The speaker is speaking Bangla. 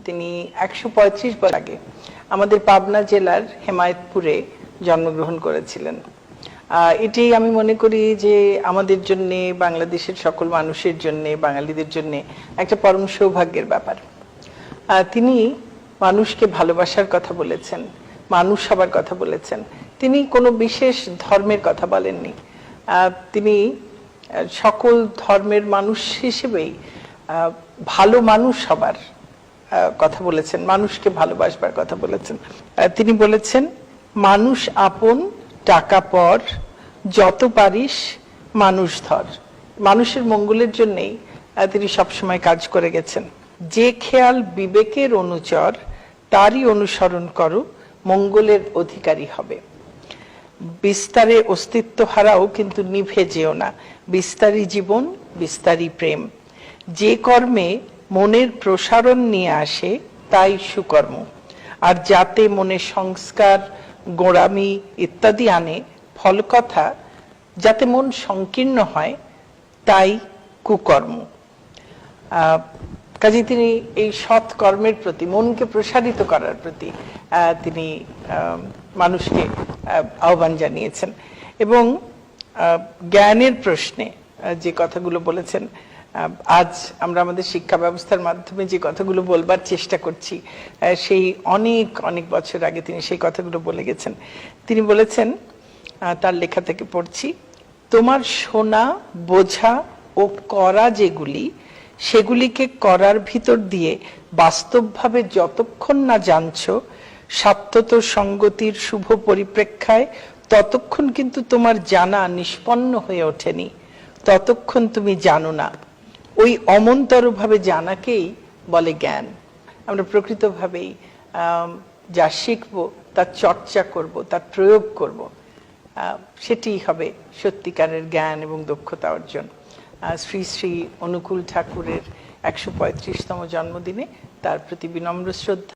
তিনি ১৩৫ বছর আগে আমাদের পাবনা জেলার হেমায়েতপুরে জন্মগ্রহণ করেছিলেন। এটি আমি মনে করি যে আমাদের জন্য, বাংলাদেশের সকল মানুষের জন্য, বাঙালিদের জন্য একটা পরম সৌভাগ্যের ব্যাপার। তিনি মানুষকে ভালোবাসার কথা বলেছেন, মানুষ হবার কথা বলেছেন। তিনি কোনো বিশেষ ধর্মের কথা বলেননি। তিনি সকল ধর্মের মানুষ হিসেবেই ভালো মানুষ হবার কথা বলেছেন, মানুষকে ভালোবাসবার কথা বলেছেন। তিনি বলেছেন, মানুষ আপন টাকা পর, যত পারিস মানুষ ধর। মানুষের মঙ্গলের জন্যই তিনি সবসময় কাজ করে গেছেন। যে খেয়াল বিবেকের অনুচর, তারই অনুসরণ করো, মঙ্গলের অধিকারী হবে। বিস্তারে অস্তিত্ব হারাও, কিন্তু নিভে যেও না। বিস্তারী জীবন, বিস্তারী প্রেম। যে কর্মে মনের প্রসারণ নিয়ে আসে, তাই সুকর্ম। আর যাতে মনে সংস্কার, গোঁড়ামি ইত্যাদি আনে, ফলকথা যাতে মন সংকীর্ণ হয়, তাই কুকর্ম। কাজে তিনি এই সৎ কর্মের প্রতি, মনকে প্রসারিত করার প্রতি তিনি মানুষকে আহ্বান জানিয়েছেন। এবং জ্ঞানের প্রশ্নে যে কথাগুলো বলেছেন, আজ আমরা আমাদের শিক্ষা ব্যবস্থার মাধ্যমে যে কথাগুলো বলবার চেষ্টা করছি, সেই অনেক অনেক বছর আগে তিনি সেই কথাগুলো বলে গেছেন। তিনি বলেছেন, তার লেখা থেকে পড়ছি, তোমার শোনা, বোঝা ও করা যেগুলি, সেগুলিকে করার ভিতর দিয়ে বাস্তবভাবে যতক্ষণ না জানছো, সাত্যত সঙ্গতির শুভ পরিপ্রেক্ষায়, ততক্ষণ কিন্তু তোমার জানা নিষ্পন্ন হয়ে ওঠেনি। ততক্ষণ তুমি জানো না। ওই অমন্তরভাবে জানাকেই বলে জ্ঞান। আমরা প্রকৃতভাবেই যা শিখব, তার চর্চা করব, তার প্রয়োগ করব, সেটি হবে সত্যিকারের জ্ঞান এবং দক্ষতা অর্জন। শ্রী শ্রী অনুকূল ঠাকুরের ১৩৫তম জন্মদিনে তার প্রতি বিনম্র শ্রদ্ধা।